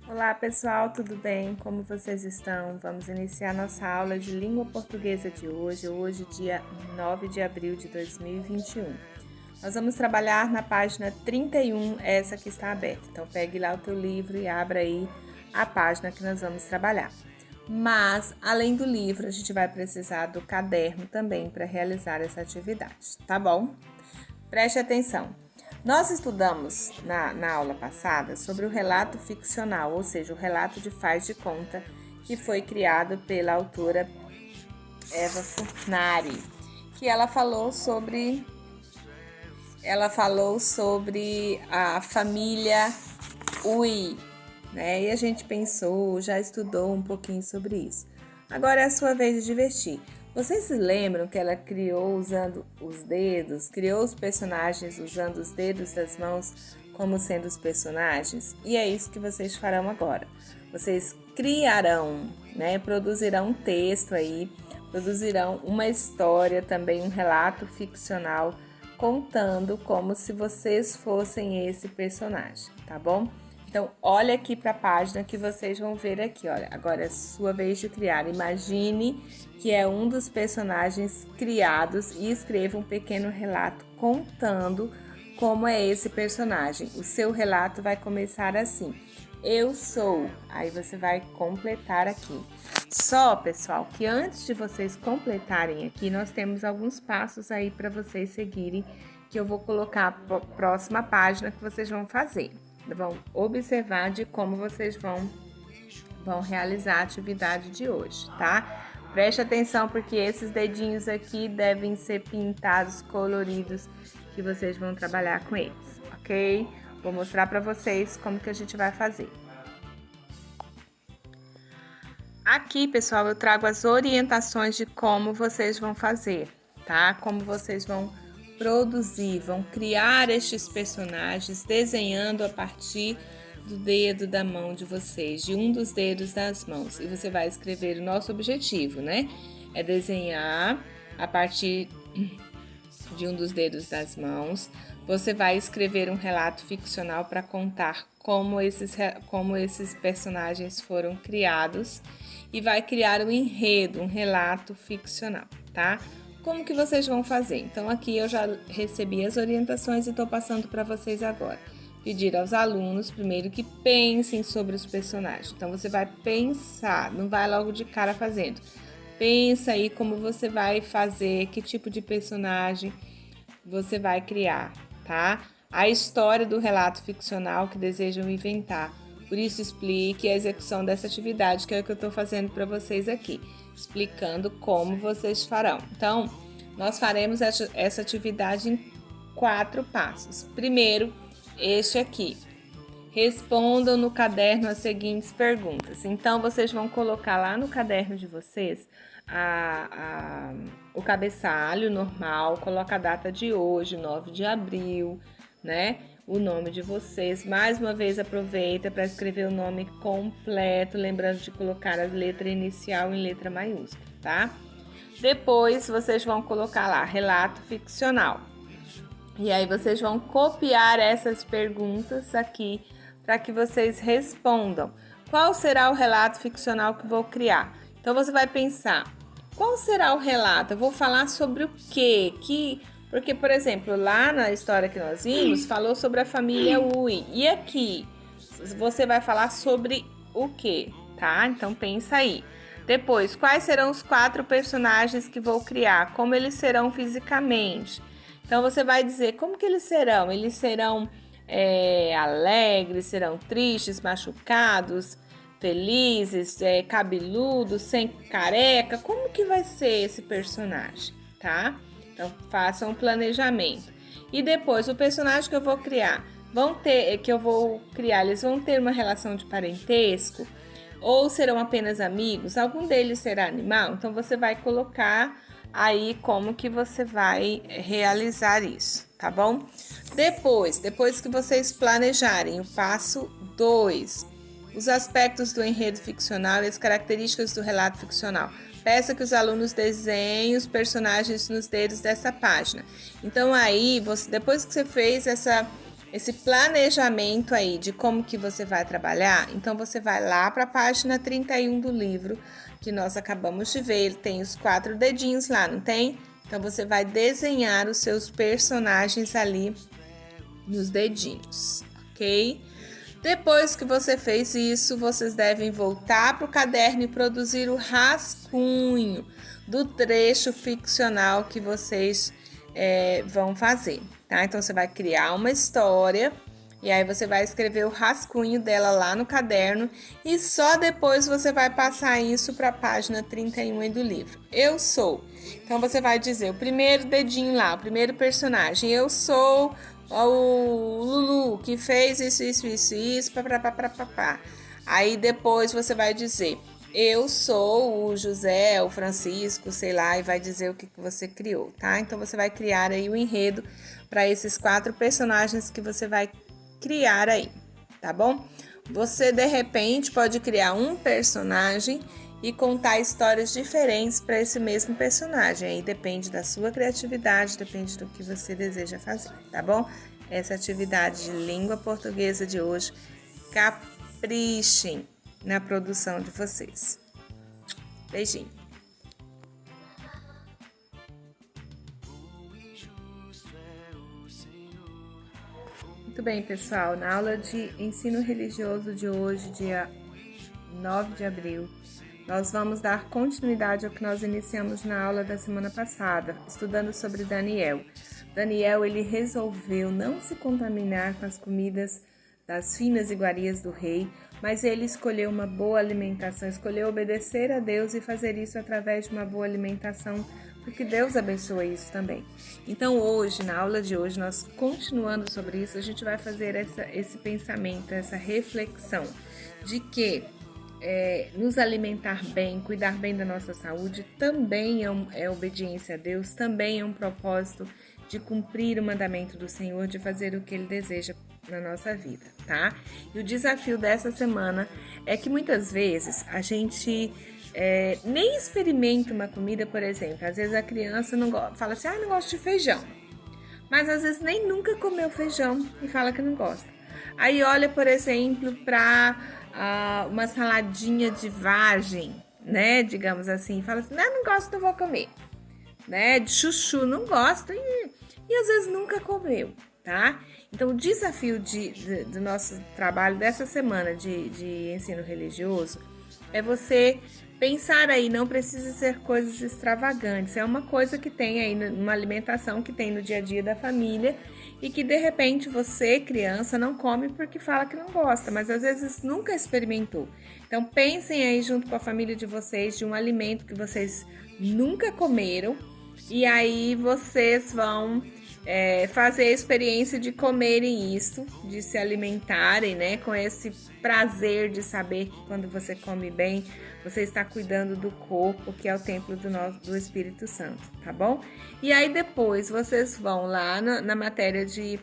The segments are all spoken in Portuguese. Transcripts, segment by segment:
Olá pessoal, tudo bem? Como vocês estão? Vamos iniciar nossa aula de língua portuguesa de hoje, dia 9 de abril de 2021. Nós vamos trabalhar na página 31, essa que está aberta. Então pegue lá o teu livro e abra aí a página que nós vamos trabalhar. Mas, além do livro, a gente vai precisar do caderno também para realizar essa atividade, tá bom? Preste atenção. Nós estudamos na aula passada sobre o relato ficcional, ou seja, o relato de faz de conta, que foi criado pela autora Eva Furnari, que ela falou sobre a família Ui, né? E a gente pensou, já estudou um pouquinho sobre isso. Agora é a sua vez de divertir. Vocês se lembram que ela criou usando os dedos, criou os personagens usando os dedos das mãos como sendo os personagens? E é isso que vocês farão agora. Vocês criarão, né? Produzirão um texto aí, produzirão uma história, também um relato ficcional, contando como se vocês fossem esse personagem, tá bom? Então, olha aqui para a página que vocês vão ver aqui, olha. Agora é sua vez de criar. Imagine que é um dos personagens criados e escreva um pequeno relato contando como é esse personagem. O seu relato vai começar assim: eu sou. Aí você vai completar aqui. Só, pessoal, que antes de vocês completarem aqui, nós temos alguns passos aí para vocês seguirem, que eu vou colocar a próxima página que vocês vão fazer. Vão observar de como vocês vão realizar a atividade de hoje, tá? Preste atenção porque esses dedinhos aqui devem ser pintados, coloridos, que vocês vão trabalhar com eles, ok? Vou mostrar para vocês como que a gente vai fazer. Aqui, pessoal, eu trago as orientações de como vocês vão fazer, tá? Como vocês vão produzir, vão criar estes personagens desenhando a partir do dedo da mão de vocês, de um dos dedos das mãos. E você vai escrever o nosso objetivo, né? É desenhar a partir de um dos dedos das mãos. Você vai escrever um relato ficcional para contar como esses personagens foram criados e vai criar um enredo, um relato ficcional, tá? Como que vocês vão fazer? Então, aqui eu já recebi as orientações e estou passando para vocês agora. Pedir aos alunos, primeiro, que pensem sobre os personagens. Então, você vai pensar, não vai logo de cara fazendo. Pensa aí como você vai fazer, que tipo de personagem você vai criar, tá? A história do relato ficcional que desejam inventar. Por isso, explique a execução dessa atividade, que é o que eu estou fazendo para vocês aqui, explicando como vocês farão. Então, nós faremos essa atividade em 4 passos. Primeiro, este aqui. Respondam no caderno as seguintes perguntas. Então, vocês vão colocar lá no caderno de vocês o cabeçalho normal, coloca a data de hoje, 9 de abril, né? O nome de vocês. Mais uma vez, aproveita para escrever o nome completo, lembrando de colocar a letra inicial em letra maiúscula, tá? Depois, vocês vão colocar lá, relato ficcional. E aí, vocês vão copiar essas perguntas aqui para que vocês respondam. Qual será o relato ficcional que vou criar? Então, você vai pensar, qual será o relato? Eu vou falar sobre o quê? Porque, por exemplo, lá na história que nós vimos, falou sobre a família Ui. E aqui, você vai falar sobre o quê, tá? Então, pensa aí. Depois, quais serão os 4 personagens que vou criar? Como eles serão fisicamente? Então, você vai dizer como que eles serão. Eles serão alegres, serão tristes, machucados, felizes, cabeludos, sem careca. Como que vai ser esse personagem, tá? Então, façam um planejamento. E depois, o personagem que eu vou criar, eles vão ter uma relação de parentesco ou serão apenas amigos? Algum deles será animal? Então, você vai colocar aí como que você vai realizar isso, tá bom? Depois que vocês planejarem, o passo 2, os aspectos do enredo ficcional e as características do relato ficcional. Peça que os alunos desenhem os personagens nos dedos dessa página. Então aí, depois que você fez esse planejamento aí de como que você vai trabalhar, então você vai lá para a página 31 do livro que nós acabamos de ver. Ele tem os 4 dedinhos lá, não tem? Então você vai desenhar os seus personagens ali nos dedinhos, ok? Depois que você fez isso, vocês devem voltar para o caderno e produzir o rascunho do trecho ficcional que vocês vão fazer, tá? Então você vai criar uma história e aí você vai escrever o rascunho dela lá no caderno e só depois você vai passar isso para a página 31 aí do livro. Eu sou. Então você vai dizer o primeiro dedinho lá, o primeiro personagem. Eu sou o Lulu, que fez isso, papapá. Aí depois você vai dizer, eu sou o José, o Francisco, sei lá, e vai dizer o que você criou, tá? Então você vai criar aí o enredo para esses 4 personagens que você vai criar aí, tá bom? Você de repente pode criar um personagem e contar histórias diferentes para esse mesmo personagem. Aí depende da sua criatividade, depende do que você deseja fazer, tá bom? Essa atividade de língua portuguesa de hoje, caprichem na produção de vocês. Beijinho. Muito bem, pessoal. Na aula de ensino religioso de hoje, dia 9 de abril, nós vamos dar continuidade ao que nós iniciamos na aula da semana passada, estudando sobre Daniel. Daniel, ele resolveu não se contaminar com as comidas das finas iguarias do rei, mas ele escolheu uma boa alimentação, escolheu obedecer a Deus e fazer isso através de uma boa alimentação, porque Deus abençoa isso também. Então hoje, na aula de hoje, nós continuando sobre isso, a gente vai fazer esse pensamento, essa reflexão de que nos alimentar bem, cuidar bem da nossa saúde também é obediência a Deus, também é um propósito de cumprir o mandamento do Senhor, de fazer o que Ele deseja na nossa vida, tá? E o desafio dessa semana é que muitas vezes a gente nem experimenta uma comida, por exemplo. Às vezes a criança fala assim, não gosto de feijão. Mas às vezes nem nunca comeu feijão e fala que não gosta. Aí olha, por exemplo, para uma saladinha de vagem, né? Digamos assim, fala assim, não gosto, não vou comer. Né? De chuchu, não gosto e às vezes nunca comeu, tá? Então o desafio do nosso trabalho dessa semana de ensino religioso é você pensar aí, não precisa ser coisas extravagantes, é uma coisa que tem aí, uma alimentação que tem no dia a dia da família e que de repente você, criança, não come porque fala que não gosta, mas às vezes nunca experimentou. Então pensem aí junto com a família de vocês de um alimento que vocês nunca comeram e aí vocês vão fazer a experiência de comerem isso, de se alimentarem, né? Com esse prazer de saber que quando você come bem, você está cuidando do corpo, que é o templo do Espírito Santo, tá bom? E aí depois vocês vão lá na matéria de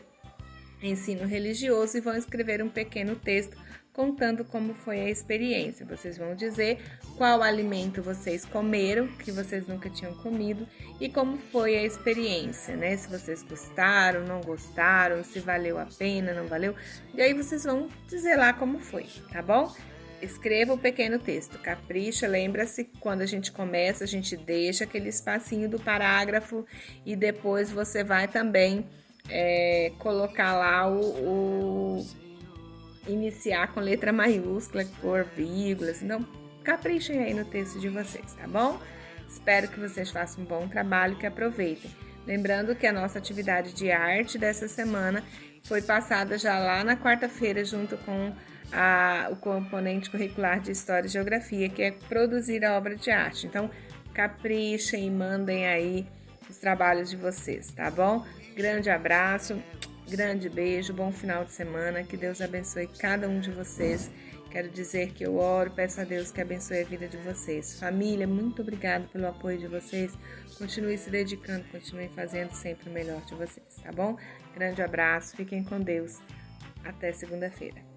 ensino religioso e vão escrever um pequeno texto contando como foi a experiência. Vocês vão dizer qual alimento vocês comeram, que vocês nunca tinham comido, e como foi a experiência, né? Se vocês gostaram, não gostaram, se valeu a pena, não valeu. E aí vocês vão dizer lá como foi, tá bom? Escreva o pequeno texto, capricha, lembra-se, quando a gente começa, a gente deixa aquele espacinho do parágrafo e depois você vai também colocar lá iniciar com letra maiúscula, por vírgulas. Então, caprichem aí no texto de vocês, tá bom? Espero que vocês façam um bom trabalho, que aproveitem. Lembrando que a nossa atividade de arte dessa semana foi passada já lá na quarta-feira, junto com o componente curricular de História e Geografia, que é produzir a obra de arte. Então, caprichem e mandem aí os trabalhos de vocês, tá bom? Grande abraço. Grande beijo, bom final de semana, que Deus abençoe cada um de vocês. Quero dizer que eu oro, peço a Deus que abençoe a vida de vocês. Família, muito obrigada pelo apoio de vocês. Continue se dedicando, continue fazendo sempre o melhor de vocês, tá bom? Grande abraço, fiquem com Deus. Até segunda-feira.